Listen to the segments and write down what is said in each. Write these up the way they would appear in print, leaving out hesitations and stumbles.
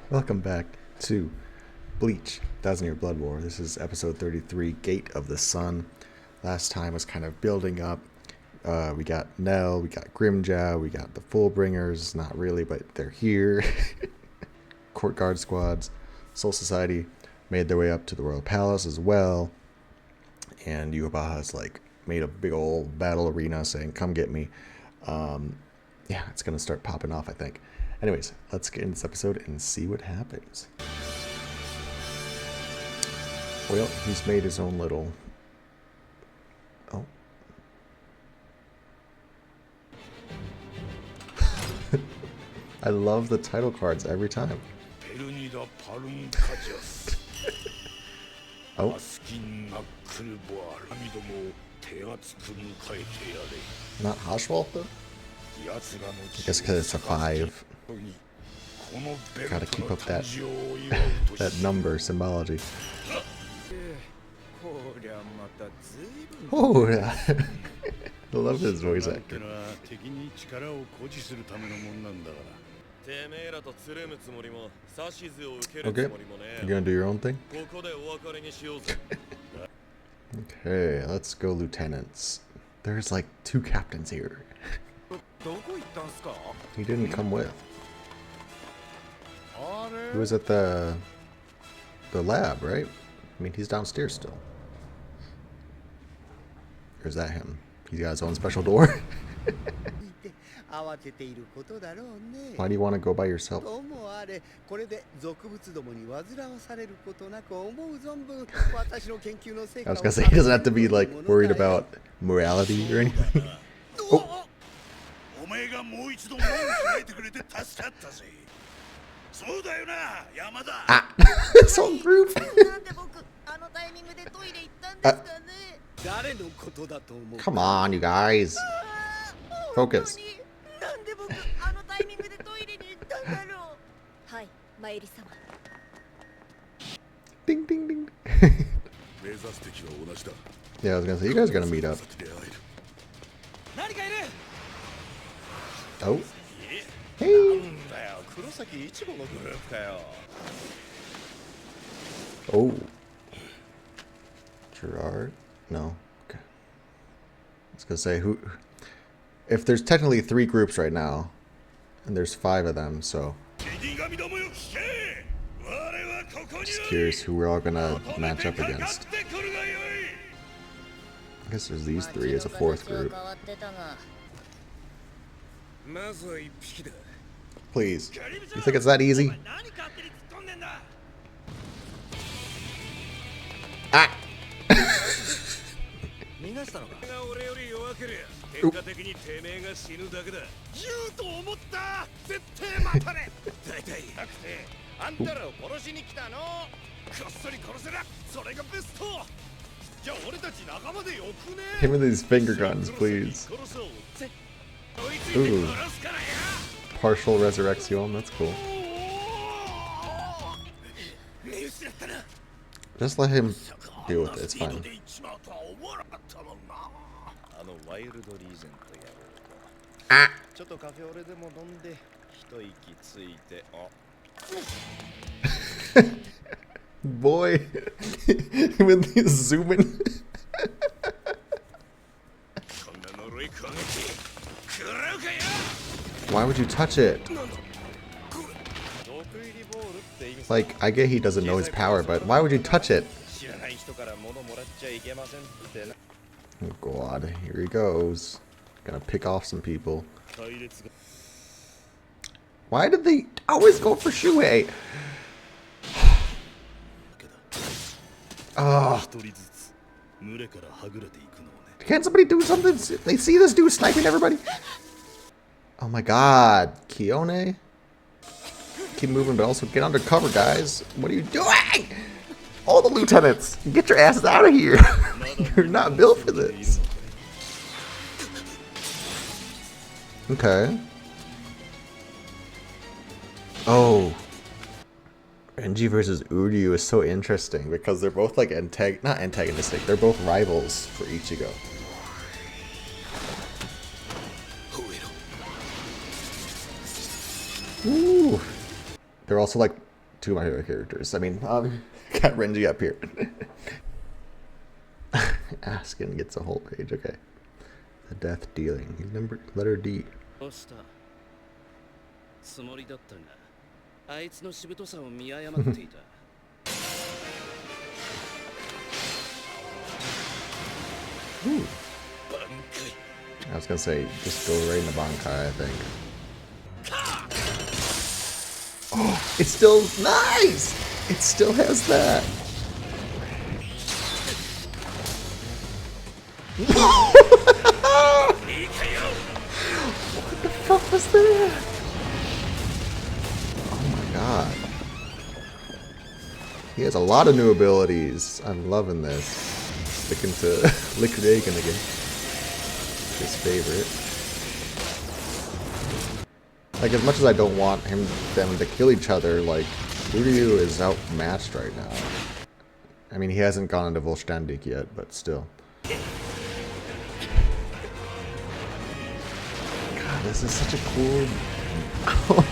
Welcome back to Bleach, Thousand Year Blood War. This is episode 33, Gate of the Sun. Last time was kind of building up. We got Nell, we got Grimjaw, we got the Fullbringers. Not really, but they're here. Court Guard squads, Soul Society made their way up to the Royal Palace as well. And Yubaha's like made a big old battle arena saying, come get me. Yeah, it's going to start popping off, I think. Anyways, let's get into this episode and see what happens. Well, he's made his own little... Oh. I love the title cards every time. Oh. Not Hashwalt, though? I guess because it's a 5. Gotta keep up that that number symbology. Oh, yeah. I love his voice actor. Okay, you're gonna do your own thing? Okay, let's go lieutenants. There's like 2 captains here. He didn't come with. He was at the lab, right? I mean, he's downstairs still. Or is that him? He's got his own special door? Why do you want to go by yourself? I was gonna say, he doesn't have to be like worried about morality or anything. Oh. Ah, this whole group. Come on, you guys. Focus. Ding, ding, ding. Yeah, I was gonna say, you guys are gonna meet up. Oh. Hey. Oh. Gerard? No. Okay. I was gonna say, who... If there's technically 3 groups right now, and there's 5 of them, so... Just curious who we're all gonna match up against. I guess there's these 3 as a 4th group. Please. You think it's that easy? Ah! Him with these finger guns, please. Ooh. Partial resurrection, that's cool. Just let him deal with it, it's fine. Ah! Boy, with these zooming. Why would you touch it? Like, I get he doesn't know his power, but why would you touch it? Oh god, here he goes. Gonna pick off some people. Why did they always go for Shuhei? Oh. Can't somebody do something? They see this dude sniping everybody? Oh my god. Kione? Keep moving, but also get undercover, guys. What are you doing? All the lieutenants, get your asses out of here. You're not built for this. Okay. Oh. Renji versus Uryu is so interesting because they're both like not antagonistic, they're both rivals for Ichigo. Ooh. They're also like two of my favorite characters. I mean, got Renji up here. Askin gets a whole page. Okay. The death dealing. He's number letter D. Ooh. I was gonna say, just go right in the Bankai, I think. Oh, it's still nice! It still has that. What the fuck was that? Oh my god. He has a lot of new abilities. I'm loving this. Sticking to Liquid Aiken again. His favorite. Like, as much as I don't want them to kill each other, like, Ryu is outmatched right now. I mean, he hasn't gone into Volständig yet, but still. God, this is such a cool... Oh my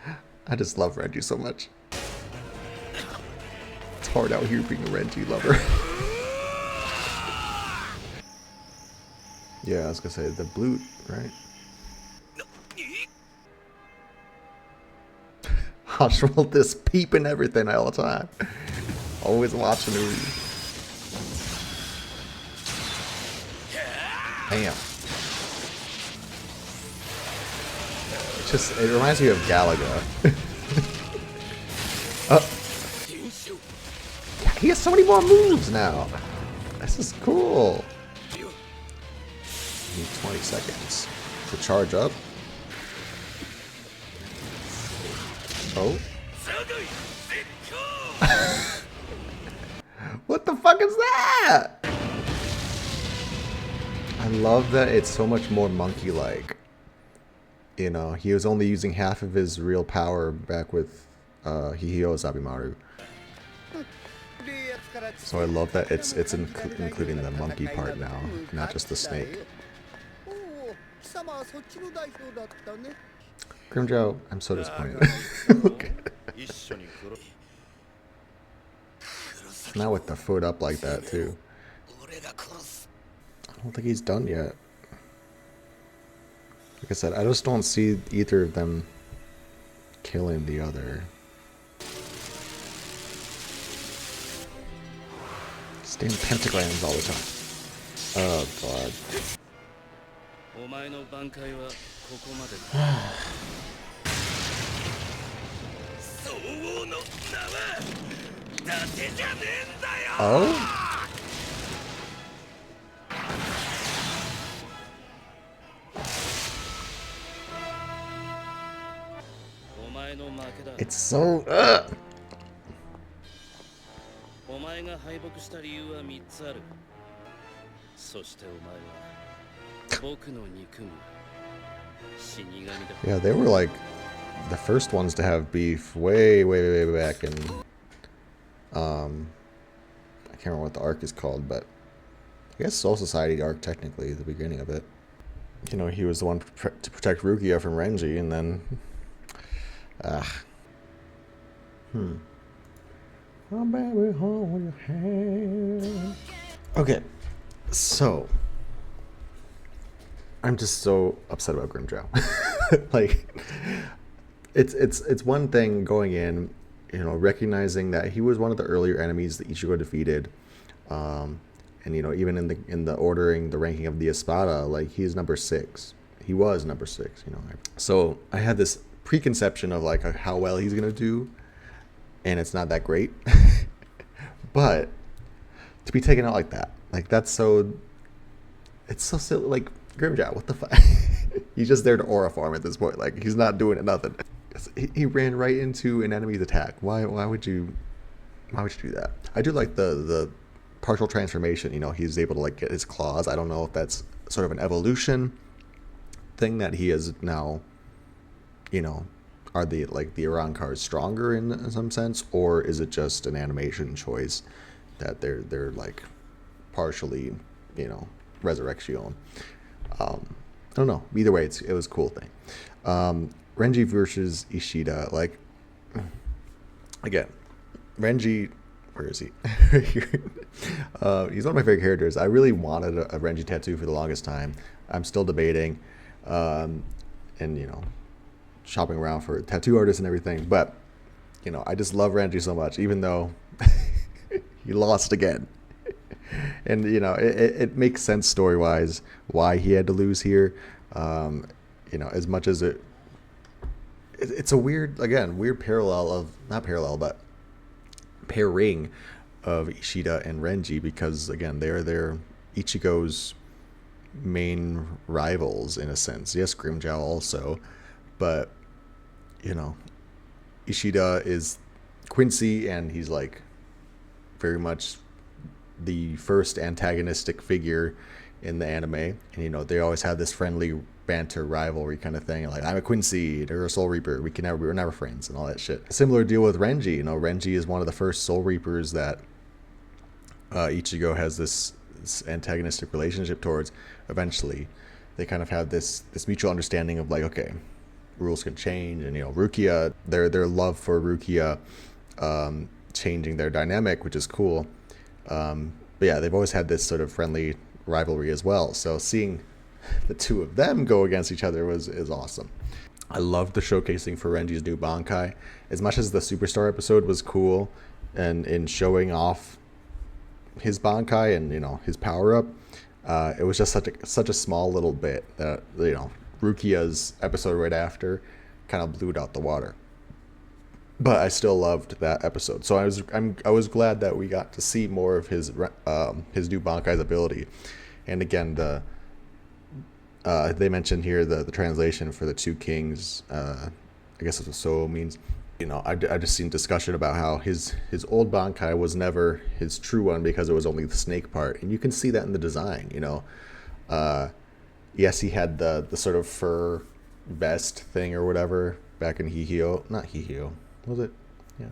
god. I just love Renji so much. It's hard out here being a Renji lover. Yeah, I was gonna say the Bleach, right? Hashwell this peeping everything all the time. Always watching the review. Damn. It reminds me of Galaga. He has so many more moves now. This is cool. 20 seconds to charge up. Oh. What the fuck is that? I love that it's so much more monkey-like. You know, he was only using half of his real power back with Hihio Zabimaru. So I love that it's including the monkey part now, not just the snake. Grimjow, I'm so disappointed. Okay. Not with the foot up like that, too. I don't think he's done yet. Like I said, I just don't see either of them killing the other. Staying pentagrams all the time. Oh, God. Oh? It's so yeah, they were like the first ones to have beef way back in I can't remember what the arc is called, but I guess Soul Society arc technically, the beginning of it. You know, he was the one to protect Rukia from Renji, and then Oh, baby, hold your hand. Okay, so I'm just so upset about Grimjow. Like, it's one thing going in, you know, recognizing that he was one of the earlier enemies that Ichigo defeated, and you know, even in the ordering, the ranking of the Espada, like, he's number 6. He was number 6, you know. So I had this preconception of like how well he's gonna do, and it's not that great. But to be taken out like that, like, that's so, it's so silly. Like, Grimjow, what the fuck? He's just there to aura farm at this point. Like, he's not doing nothing. He ran right into an enemy's attack. Why would you do that? I do like the partial transformation. You know, he's able to like get his claws. I don't know if that's sort of an evolution thing that he is now, you know, are the Iran cards stronger in some sense, or is it just an animation choice that they're like partially, you know, resurrection? I don't know. Either way, it was a cool thing. Renji versus Ishida. Like, again, Renji, where is he? He's one of my favorite characters. I really wanted a Renji tattoo for the longest time. I'm still debating, um, and shopping around for tattoo artists and everything. But I just love Renji so much, even though he lost again. And it makes sense story wise why he had to lose here. As much as it's a weird parallel of not parallel but pairing of Ishida and Renji, because again they're Ichigo's main rivals in a sense. Yes, Grimjow also, but Ishida is Quincy, and he's like very much the first antagonistic figure in the anime. And they always have this friendly banter rivalry kind of thing, like, I'm a Quincy, they're a Soul Reaper, we're never friends, and all that shit. Similar deal with Renji. Renji is one of the first Soul Reapers that Ichigo has this antagonistic relationship towards. Eventually they kind of have this mutual understanding of like, okay, rules can change, and Rukia, their love for Rukia changing their dynamic, which is cool. But yeah, they've always had this sort of friendly rivalry as well. So seeing the two of them go against each other is awesome. I loved the showcasing for Renji's new Bankai. As much as the Superstar episode was cool and in showing off his Bankai and his power up, it was just such a small little bit that Rukia's episode right after kind of blew it out the water. But I still loved that episode, so I was glad that we got to see more of his new Bankai's ability. And again, they mentioned here the translation for the two kings. I guess that's what So means. I just seen discussion about how his old Bankai was never his true one because it was only the snake part, and you can see that in the design. Yes, he had the sort of fur vest thing or whatever back in Hihio, not Hihio. Was it? Yeah.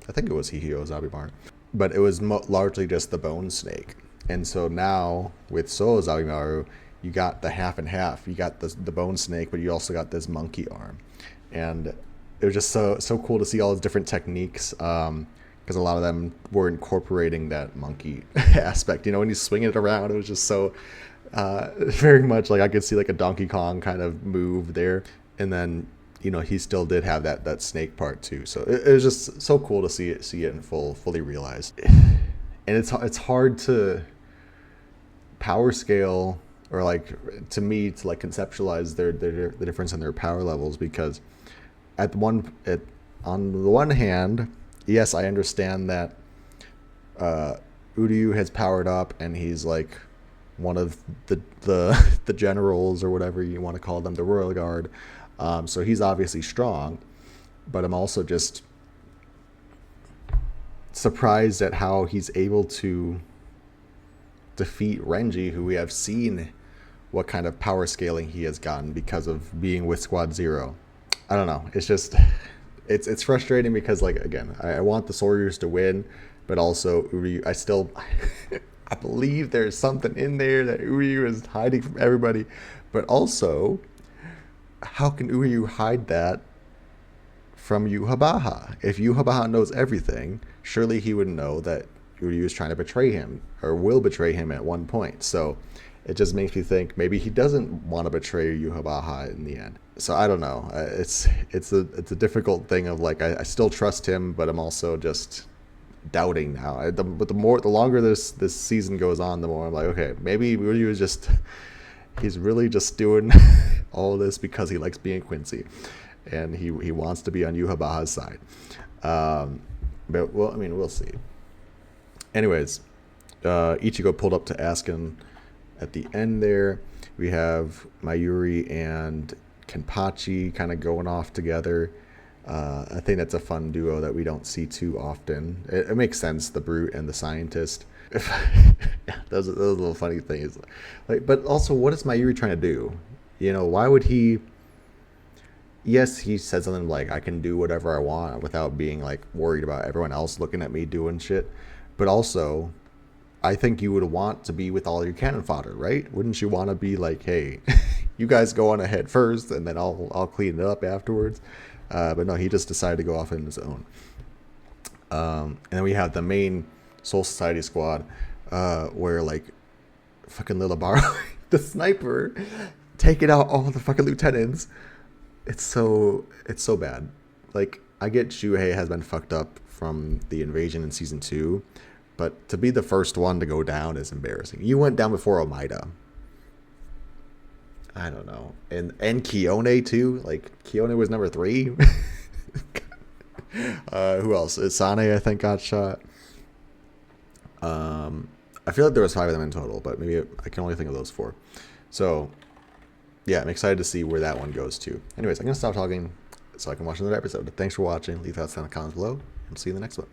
I think it was Hihio Zabimaru. But it was largely just the bone snake. And so now with So Zabimaru, you got the half and half. You got the bone snake, but you also got this monkey arm. And it was just so cool to see all those different techniques, because a lot of them were incorporating that monkey aspect. When you swing it around, it was just so very much like I could see like a Donkey Kong kind of move there. And then he still did have that snake part too. So it was just so cool to see it in fully realized. And it's hard to power scale, or like to me to like conceptualize the difference in their power levels, because on the one hand, yes, I understand that Uryu has powered up and he's like one of the generals or whatever you want to call them, the royal guard. So he's obviously strong, but I'm also just surprised at how he's able to defeat Renji, who we have seen what kind of power scaling he has gotten because of being with Squad Zero. I don't know. It's just, it's frustrating because, like, again, I want the Sawyers to win, but also Uryu, I believe there's something in there that Uryu is hiding from everybody, but also, how can Uryu hide that from Yhwach? If Yhwach knows everything, surely he would know that Uryu is trying to betray him, or will betray him at one point. So it just makes me think maybe he doesn't want to betray Yhwach in the end. So I don't know. It's a difficult thing of like, I still trust him, but I'm also just doubting now. But the longer this season goes on, the more I'm like, okay, maybe Uryu is just, he's really just doing all this because he likes being Quincy, and he wants to be on Yhwach's side. But well, I mean, we'll see. Anyways, Ichigo pulled up to Askin at the end there. We have Mayuri and Kenpachi kind of going off together. I think that's a fun duo that we don't see too often. It makes sense, the brute and the scientist. those are little funny things. Like, but also, what is Mayuri trying to do? Why would he? Yes, he said something like, I can do whatever I want without being like worried about everyone else looking at me doing shit. But also, I think you would want to be with all your cannon fodder, right? Wouldn't you want to be like, hey, you guys go on ahead first, and then I'll clean it up afterwards? But no, he just decided to go off on his own. And then we have the main Soul Society squad, where like fucking Lilibaro, the sniper, taking out all the fucking lieutenants. It's so bad. Like, I get Shuhei has been fucked up from the invasion in season 2, but to be the first one to go down is embarrassing. You went down before Omaida. I don't know. And Kione too. Like, Kione was number 3. Who else? Isane, I think, got shot. I feel like there was 5 of them in total, but maybe I can only think of those 4. So yeah, I'm excited to see where that one goes to. Anyways, I'm gonna stop talking so I can watch another episode. Thanks for watching. Leave thoughts in the comments below, and see you in the next one.